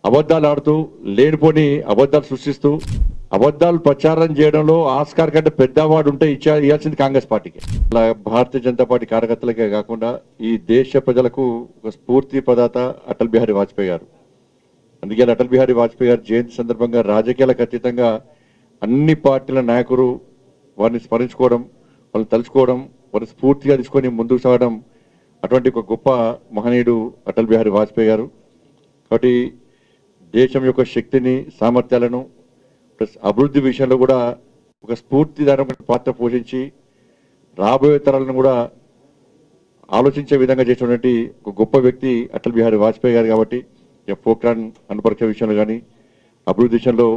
అబద్ధాలు ఆడుతూ లేనిపోని అబద్ధాలు సృష్టిస్తూ అబద్ధాలు ప్రచారం చేయడంలో ఆస్కార్ కంటే పెద్ద అవార్డు ఉంటే ఇవ్వాల్సింది కాంగ్రెస్ పార్టీకి. అలా భారతీయ జనతా పార్టీ కార్యకర్తలకే కాకుండా ఈ దేశ ప్రజలకు ఒక స్ఫూర్తి ప్రదాత అటల్ బిహారీ వాజ్పేయి గారు. అందుకే అటల్ బిహారీ వాజ్పేయి గారి జయంతి సందర్భంగా రాజకీయాలకు అతీతంగా అన్ని పార్టీల నాయకులు వారిని స్మరించుకోవడం, వాళ్ళని తలుచుకోవడం, వారిని స్ఫూర్తిగా తీసుకొని ముందుకు సాగడం, అటువంటి ఒక గొప్ప మహనీయుడు అటల్ బిహారీ వాజ్పేయి గారు. కాబట్టి దేశం యొక్క శక్తిని, సామర్థ్యాలను ప్లస్ అభివృద్ధి విషయంలో కూడా ఒక స్ఫూర్తిదాయకమైన పాత్ర పోషించి రాబోయే తరాలను కూడా ఆలోచించే విధంగా చేసినటువంటి ఒక గొప్ప వ్యక్తి అటల్ బిహారీ వాజ్పేయి గారు. కాబట్టి పోఖ్రాన్ అణుపరీక్ష విషయంలో కానీ, అభివృద్ధి విషయంలో,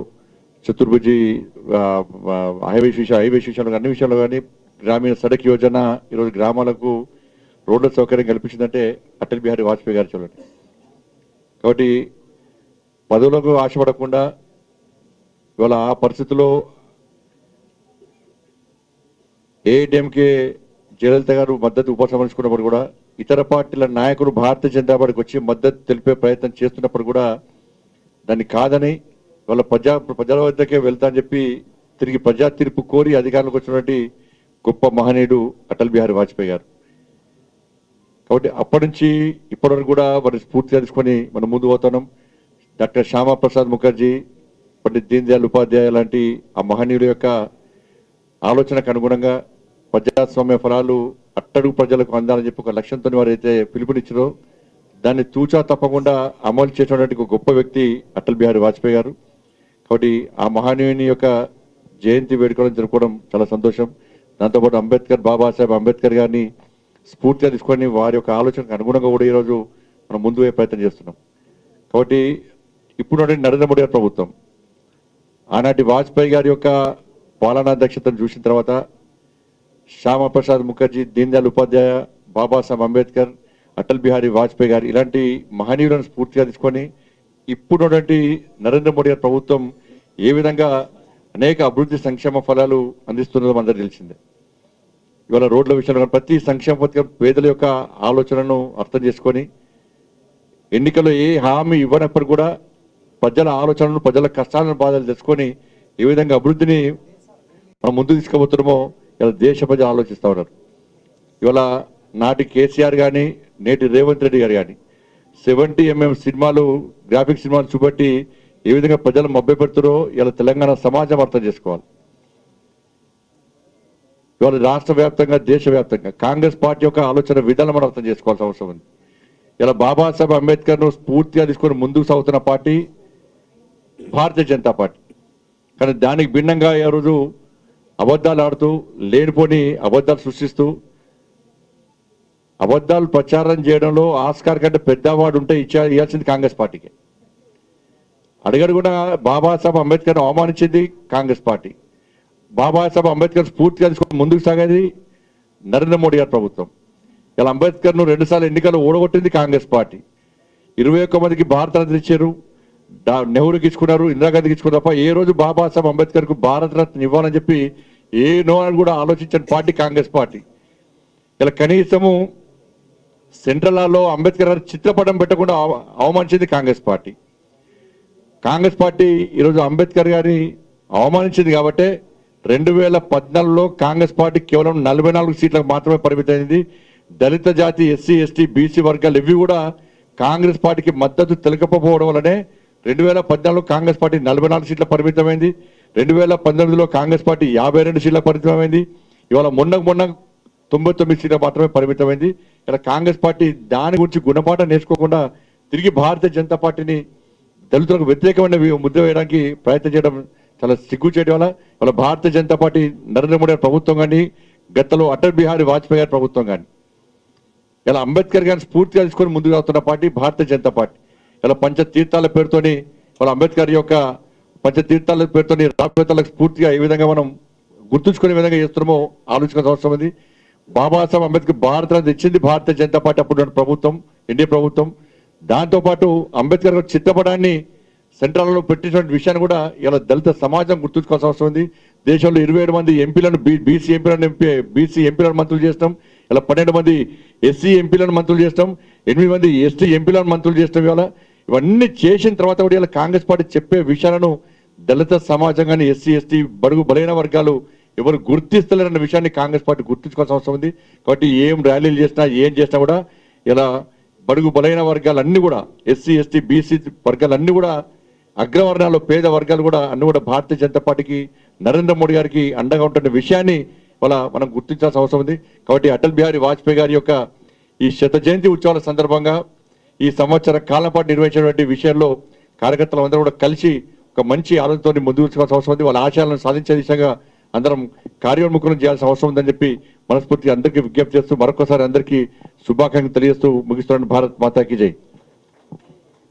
చతుర్భుజి హైవేస్ విషయంలో, అన్ని విషయంలో కానీ, గ్రామీణ సడక్ యోజన ఈరోజు గ్రామాలకు రోడ్ల సౌకర్యం కల్పించిందంటే అటల్ బిహారీ వాజ్పేయి గారు చూడండి. కాబట్టి పదవులకు ఆశపడకుండా ఇవాళ ఆ పరిస్థితుల్లో ఏఐడిఎంకే జయలలిత గారు మద్దతు ఉపసంహరించుకున్నప్పుడు కూడా ఇతర పార్టీల నాయకులు భారతీయ జనతా పార్టీకి వచ్చి మద్దతు తెలిపే ప్రయత్నం చేస్తున్నప్పుడు కూడా దాన్ని కాదని వాళ్ళ ప్రజల వద్దకే వెళ్తా అని చెప్పి తిరిగి ప్రజా తీర్పు కోరి అధికారంలోకి వచ్చినటువంటి గొప్ప మహనీయుడు అటల్ బిహారీ వాజ్పేయి గారు. కాబట్టి అప్పటి నుంచి ఇప్పటివరకు కూడా వారిని స్ఫూర్తిగా తీసుకొని మనం ముందు పోతున్నాం. డాక్టర్ శ్యామా ప్రసాద్ ముఖర్జీ, పండిత్ దీన్ దయాళ్ ఉపాధ్యాయ లాంటి ఆ మహనీయుల యొక్క ఆలోచనకు అనుగుణంగా ప్రజాస్వామ్య ఫలాలు అట్టడుగు ప్రజలకు అందాలని చెప్పి ఒక లక్ష్యంతో వారైతే పిలుపునిచ్చారో దాన్ని తూచా తప్పకుండా అమలు చేసినటువంటి ఒక గొప్ప వ్యక్తి అటల్ బిహారీ వాజ్పేయి గారు. కాబట్టి ఆ మహనీయుని యొక్క జయంతి వేడుకలను జరుపుకోవడం చాలా సంతోషం. దాంతోపాటు బాబాసాహెబ్ అంబేద్కర్ గారిని స్ఫూర్తిగా తీసుకొని వారి యొక్క ఆలోచనకు అనుగుణంగా కూడా ఈరోజు మనం ముందు పోయే ప్రయత్నం చేస్తున్నాం. కాబట్టి ఇప్పుడు నరేంద్ర మోడీ గారి ప్రభుత్వం ఆనాటి వాజ్పేయి గారి యొక్క పాలనా దక్షతను చూసిన తర్వాత శ్యామా ప్రసాద్ ముఖర్జీ, దీన్ దయాళ్ ఉపాధ్యాయ, బాబాసాహెబ్ అంబేద్కర్, అటల్ బిహారీ వాజ్పేయి గారు ఇలాంటి మహనీయులను స్ఫూర్తిగా తీసుకొని ఇప్పుడున్నటువంటి నరేంద్ర మోడీ గారి ప్రభుత్వం ఏ విధంగా అనేక అభివృద్ధి సంక్షేమ ఫలాలు అందిస్తున్నదో అందరికీ తెలిసిందే. ఇవాళ రోడ్ల విషయంలో ప్రతి సంక్షేమ పథకం పేదల యొక్క ఆలోచనను అర్థం చేసుకొని ఎన్నికల్లో ఏ హామీ ఇవ్వనప్పుడు కూడా ప్రజల ఆలోచనలు, ప్రజల కష్టాలను, బాధలు తెలుసుకొని ఏ విధంగా అభివృద్ధిని మనం ముందు తీసుకుపోతున్నామో ఇలా దేశ ప్రజలు ఆలోచిస్తూ ఉన్నారు. ఇవాళ నాటి కేసీఆర్ కానీ, నేటి రేవంత్ రెడ్డి గారు కానీ 70mm సినిమాలు, గ్రాఫిక్ సినిమాలు చూపెట్టి ఏ విధంగా ప్రజలు మభ్యపెడుతారో ఇలా తెలంగాణ సమాజం అర్థం చేసుకోవాలి. ఇవాళ రాష్ట్ర వ్యాప్తంగా, దేశవ్యాప్తంగా కాంగ్రెస్ పార్టీ యొక్క ఆలోచన విధానం మనం అర్థం చేసుకోవాల్సిన అవసరం ఉంది. ఇలా బాబాసాహెబ్ అంబేద్కర్ను స్ఫూర్తిగా తీసుకొని ముందుకు సాగుతున్న పార్టీ భారతీయ జనతా పార్టీ. కానీ దానికి భిన్నంగా ఈ రోజు అబద్ధాలు ఆడుతూ లేనిపోని అబద్ధాలు సృష్టిస్తూ అబద్ధాలు ప్రచారం చేయడంలో ఆస్కార్ కంటే పెద్ద అవార్డు ఉంటే ఇవ్వాల్సింది కాంగ్రెస్ పార్టీకి. అడుగడుగునా బాబాసాహెబ్ అంబేద్కర్ను అవమానించింది కాంగ్రెస్ పార్టీ. బాబాసాహెబ్ అంబేద్కర్ స్ఫూర్తిగా తీసుకొని ముందుకు సాగేది నరేంద్ర మోడీ గారి ప్రభుత్వం. ఇలా అంబేద్కర్ను 2 సార్లు ఎన్నికలు ఓడగొట్టింది కాంగ్రెస్ పార్టీ. 21 మందికి భారతరత్న ఇచ్చారు, నెహ్రూకి ఇచ్చుకున్నారు, ఇందిరాగాంధీకి ఇచ్చుకున్నారు తప్ప ఏ రోజు బాబాసాహెబ్ అంబేద్కర్కు భారతరత్న ఇవ్వాలని చెప్పి ఏ నోని కూడా ఆలోచించని పార్టీ కాంగ్రెస్ పార్టీ. ఇలా కనీసము సెంట్రల్ హాల్లో అంబేద్కర్ గారి చిత్రపటం పెట్టకుండా అవమానించింది కాంగ్రెస్ పార్టీ. కాంగ్రెస్ పార్టీ ఈరోజు అంబేద్కర్ గారిని అవమానించింది కాబట్టి 2014లో కాంగ్రెస్ పార్టీ కేవలం 44 సీట్లకు మాత్రమే పరిమితమైంది. దళిత జాతి, ఎస్సీ, ఎస్టీ, బీసీ వర్గాలు ఇవి కూడా కాంగ్రెస్ పార్టీకి మద్దతు తెలకపోవడం వల్లనే 2014లో కాంగ్రెస్ పార్టీ 44 సీట్లకు పరిమితమైంది. 2019లో కాంగ్రెస్ పార్టీ 52 సీట్లకు పరిమితమైంది. ఇవాళ మొన్న 99 సీట్లకు మాత్రమే పరిమితమైంది. ఇలా కాంగ్రెస్ పార్టీ దాని గురించి గుణపాఠం నేర్చుకోకుండా తిరిగి భారతీయ జనతా పార్టీని దళితులకు వ్యతిరేకమైన ముద్ర వేయడానికి ప్రయత్నం చేయడం చాలా సిగ్గు చేయడం వల్ల వాళ్ళ భారతీయ జనతా పార్టీ నరేంద్ర మోడీ గారి ప్రభుత్వం కానీ, గతంలో అటల్ బిహారీ వాజ్పేయి గారి ప్రభుత్వం కానీ ఇలా అంబేద్కర్ గారిని స్ఫూర్తిగా తీసుకొని ముందుకు వెళ్తున్న పార్టీ భారతీయ జనతా పార్టీ. ఇలా పంచతీర్థాల పేరుతోని వాళ్ళ అంబేద్కర్ యొక్క పంచతీర్థాల పేరుతోని రాష్ట్రవేత్తలకు స్ఫూర్తిగా ఏ విధంగా మనం గుర్తుంచుకునే విధంగా చేస్తున్నామో ఆలోచించాల్సిన అవసరం ఉంది. బాబాసాహెబ్ అంబేద్కర్ భారతరత్న ఇచ్చింది భారతీయ జనతా పార్టీ అప్పుడు ప్రభుత్వం, ఎన్డీఏ ప్రభుత్వం. దాంతోపాటు అంబేద్కర్ గారి చిత్రపటాన్ని సెంట్రల్లో పెట్టినటువంటి విషయాన్ని కూడా ఇలా దళిత సమాజం గుర్తుంచుకోవాల్సిన అవసరం ఉంది. దేశంలో 27 మంది ఎంపీలను బీసీ ఎంపీలను మంత్రులు చేస్తాం. ఇలా 12 మంది ఎస్సీ ఎంపీలను మంత్రులు చేస్తాం. 8 మంది ఎస్టీ ఎంపీలను మంత్రులు చేస్తాం. ఇవన్నీ చేసిన తర్వాత కూడా ఇలా కాంగ్రెస్ పార్టీ చెప్పే విషయాలను దళిత సమాజం కానీ ఎస్సీ ఎస్టీ బడుగు బలైన వర్గాలు ఎవరు గుర్తిస్తలేరన్న విషయాన్ని కాంగ్రెస్ పార్టీ గుర్తించుకోవాల్సిన అవసరం ఉంది. కాబట్టి ఏం ర్యాలీలు చేసినా ఏం చేసినా కూడా ఇలా బడుగు బలైన వర్గాలన్నీ కూడా ఎస్సీ ఎస్టీ బీసీ వర్గాలన్నీ కూడా అగ్రవర్ణాలు పేద వర్గాలు కూడా అన్ని కూడా భారతీయ జనతా పార్టీకి నరేంద్ర మోడీ గారికి అండగా ఉంటున్న విషయాన్ని వాళ్ళ మనం గుర్తించాల్సిన అవసరం ఉంది. కాబట్టి అటల్ బిహారీ వాజ్పేయి గారి యొక్క ఈ 100వ జయంతి ఉత్సవాల సందర్భంగా ఈ సంవత్సర కాలం పాటు నిర్వహించినటువంటి విషయంలో కార్యకర్తలు అందరూ కూడా కలిసి ఒక మంచి ఆలోచనతో ముందుకు తీసుకోవాల్సిన అవసరం ఉంది. వాళ్ళ ఆశయాలను సాధించే దిశగా అందరం కార్యోన్ముఖం చేయాల్సిన అవసరం ఉందని చెప్పి మనస్ఫూర్తిగా అందరికీ విజ్ఞప్తి చేస్తూ మరొకసారి అందరికీ శుభాకాంక్షలు తెలియజేస్తూ ముగిస్తున్నాను. భారత్ మాతాకి జై.